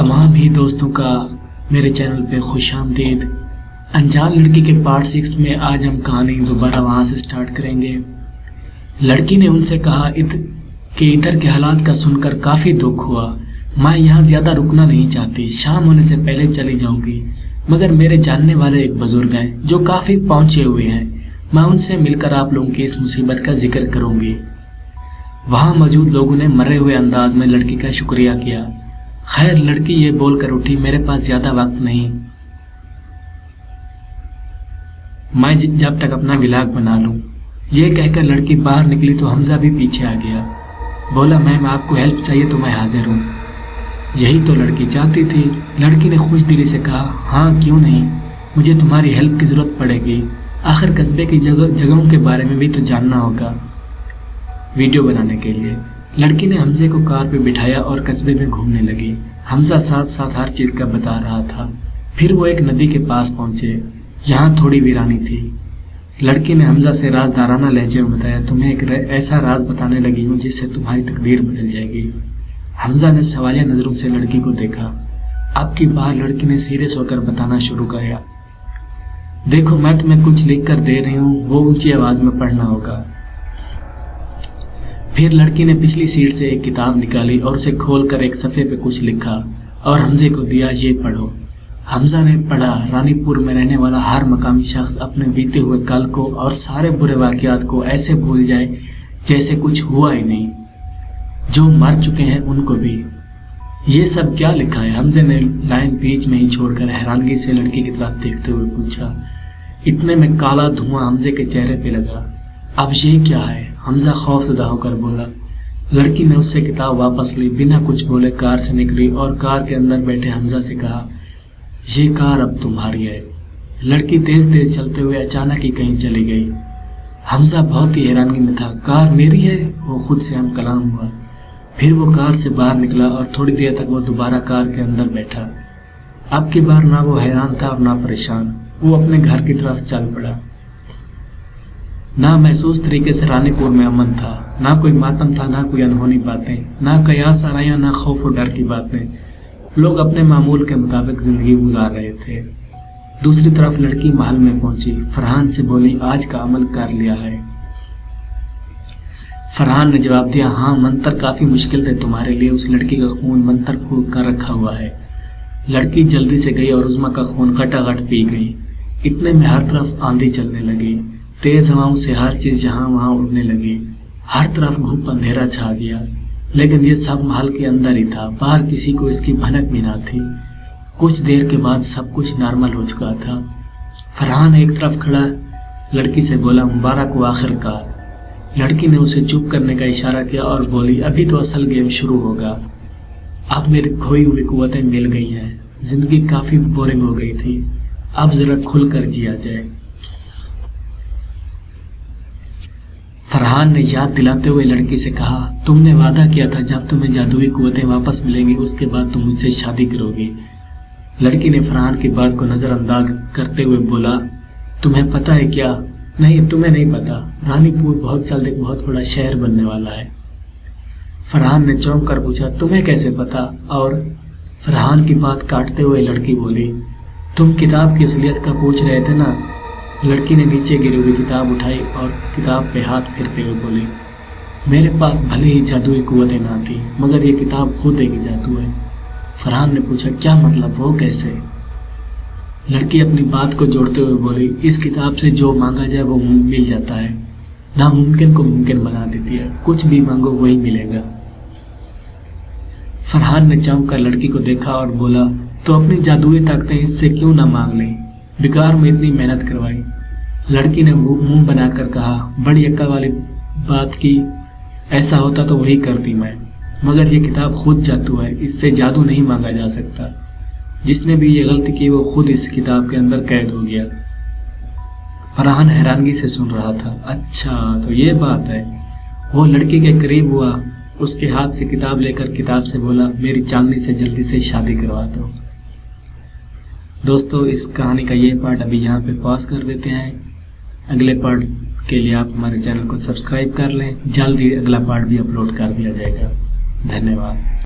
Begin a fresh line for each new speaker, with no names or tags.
तमाम ही दोस्तों का मेरे चैनल पे खुश आमदीद। अनजान लड़की के पार्ट 6 में आज हम कहानी दोबारा वहाँ से स्टार्ट करेंगे। लड़की ने उनसे कहा कि इधर के हालात का सुनकर काफ़ी दुख हुआ। मैं यहाँ ज़्यादा रुकना नहीं चाहती, शाम होने से पहले चली जाऊँगी, मगर मेरे जानने वाले एक बुज़ुर्ग हैं जो काफ़ी पहुँचे हुए हैं। मैं उनसे मिलकर आप लोगों की इस मुसीबत का जिक्र करूँगी। वहाँ मौजूद लोगों ने मरे हुए अंदाज में लड़की का शुक्रिया किया। खैर, लड़की ये बोलकर उठी, मेरे पास ज़्यादा वक्त नहीं, मैं जब तक अपना विलाग बना लूँ। ये कहकर लड़की बाहर निकली तो हमजा भी पीछे आ गया। बोला, मैम आपको हेल्प चाहिए तो मैं हाजिर हूँ। यही तो लड़की चाहती थी। लड़की ने खुश दिली से कहा, हाँ क्यों नहीं, मुझे तुम्हारी हेल्प की ज़रूरत पड़ेगी। आखिर कस्बे की जगहों के बारे में भी तो जानना होगा वीडियो बनाने के लिए। लड़की ने हमजे को कार पे बिठाया और कस्बे में घूमने लगी। हमजा साथ साथ हर चीज़ का बता रहा था। फिर वो एक नदी के पास पहुंचे। यहाँ थोड़ी वीरानी थी। लड़की ने हमजा से राजदाराना लहजे में बताया, तुम्हें एक ऐसा राज बताने लगी हूँ जिससे तुम्हारी तकदीर बदल जाएगी। हमजा ने सवालिया नज़रों से लड़की को देखा। अब की बार लड़की ने सीरियस होकर बताना शुरू किया। देखो, मैं तुम्हें कुछ लिख कर दे रही हूँ, वो ऊंची आवाज़ में पढ़ना होगा। फिर लड़की ने पिछली सीट से एक किताब निकाली और उसे खोलकर एक सफ़े पे कुछ लिखा और हमजे को दिया, ये पढ़ो। हमजा ने पढ़ा। रानीपुर में रहने वाला हर मकामी शख्स अपने बीते हुए कल को और सारे बुरे वाक़यात को ऐसे भूल जाए जैसे कुछ हुआ ही नहीं। जो मर चुके हैं उनको भी। ये सब क्या लिखा है? हमजे ने लाइन बीच में ही छोड़कर हैरानगी से लड़की की तरफ देखते हुए पूछा। इतने में काला धुआं हमजे के चेहरे पे लगा। अब ये क्या है? हमजा खौफजदा होकर बोला। लड़की ने उससे किताब वापस ली, बिना कुछ बोले कार से निकली और कार के अंदर बैठे हमजा से कहा, ये कार अब तुम्हारी है। लड़की तेज तेज चलते हुए अचानक ही कहीं चली गई। हमजा बहुत ही हैरानगी में था। कार मेरी है? वो खुद से हम कलाम हुआ। फिर वो कार से बाहर निकला और थोड़ी देर तक वो दोबारा कार के अंदर बैठा। अब की बार ना वो हैरान था और ना परेशान। वो अपने घर की तरफ चल पड़ा। ना महसूस तरीके से रानीपुर में अमन था, ना कोई मातम था, ना कोई अनहोनी बातें, ना कयास आराया, ना खौफ और डर की बातें। लोग अपने मामूल के मुताबिक जिंदगी गुजार रहे थे। दूसरी तरफ लड़की महल में पहुंची। फरहान से बोली, आज का अमल कर लिया है? फरहान ने जवाब दिया, हाँ, मंतर काफी मुश्किल थे तुम्हारे लिए। उस लड़की का खून मंतर फूंक कर रखा हुआ है। लड़की जल्दी से गई और उस्मा का खून खटाखट पी गई। इतने में हर तरफ आंधी चलने लगी। तेज हवाओं से हर चीज जहां वहां उड़ने लगी। हर तरफ घुप अंधेरा छा गया। लेकिन ये सब महल के अंदर ही था, बाहर किसी को इसकी भनक भी ना थी। कुछ देर के बाद सब कुछ नॉर्मल हो चुका था। फरहान एक तरफ खड़ा लड़की से बोला, मुबारक हो आखिरकार। लड़की ने उसे चुप करने का इशारा किया और बोली, अभी तो असल गेम शुरू होगा। अब मेरी खोई हुई कुव्वतें मिल गई हैं। जिंदगी काफी बोरिंग हो गई थी, अब जरा खुलकर जिया जाए। फरहान ने याद दिलाते हुए लड़की से कहा, तुमने वादा किया था जब तुम्हें जादुई कुव्वतें वापस मिलेंगी उसके बाद तुम मुझसे शादी करोगी। लड़की ने फरहान की बात को नजरअंदाज करते हुए बोला, तुम्हें पता है क्या? नहीं, तुम्हें नहीं पता। रानीपुर बहुत जल्द एक बहुत बड़ा शहर बनने वाला है। फरहान ने चौंक कर पूछा, तुम्हें कैसे पता? और फरहान की बात काटते हुए लड़की बोली, तुम किताब की असलियत का पूछ रहे थे ना? लड़की ने नीचे गिरी हुई किताब उठाई और किताब पे हाथ फेरते हुए बोली, मेरे पास भले ही जादुई कुव्वतें ना थी, मगर ये किताब खुद एक जादू है। फरहान ने पूछा, क्या मतलब, वो कैसे? लड़की अपनी बात को जोड़ते हुए बोली, इस किताब से जो मांगा जाए वो मिल जाता है। नामुमकिन को मुमकिन बना देती है। कुछ भी मांगो वही मिलेगा। फरहान ने चौंक कर लड़की को देखा और बोला, तो अपनी जादुई ताकतें इससे क्यों ना मांग लें? बेकार में इतनी मेहनत करवाई। लड़की ने मुंह बनाकर कहा, बड़ी अक्ल वाली बात की, ऐसा होता तो वही करती मैं, मगर ये किताब खुद जादू है, इससे जादू नहीं मांगा जा सकता। जिसने भी ये गलती की वो खुद इस किताब के अंदर कैद हो गया। फरहान हैरानगी से सुन रहा था। अच्छा, तो ये बात है। वो लड़की के करीब हुआ, उसके हाथ से किताब लेकर किताब से बोला, मेरी चांदनी से जल्दी से शादी करवा दो। दोस्तों, इस कहानी का ये पार्ट अभी यहाँ पे पॉज कर देते हैं। अगले पार्ट के लिए आप हमारे चैनल को सब्सक्राइब कर लें। जल्द ही अगला पार्ट भी अपलोड कर दिया जाएगा। धन्यवाद।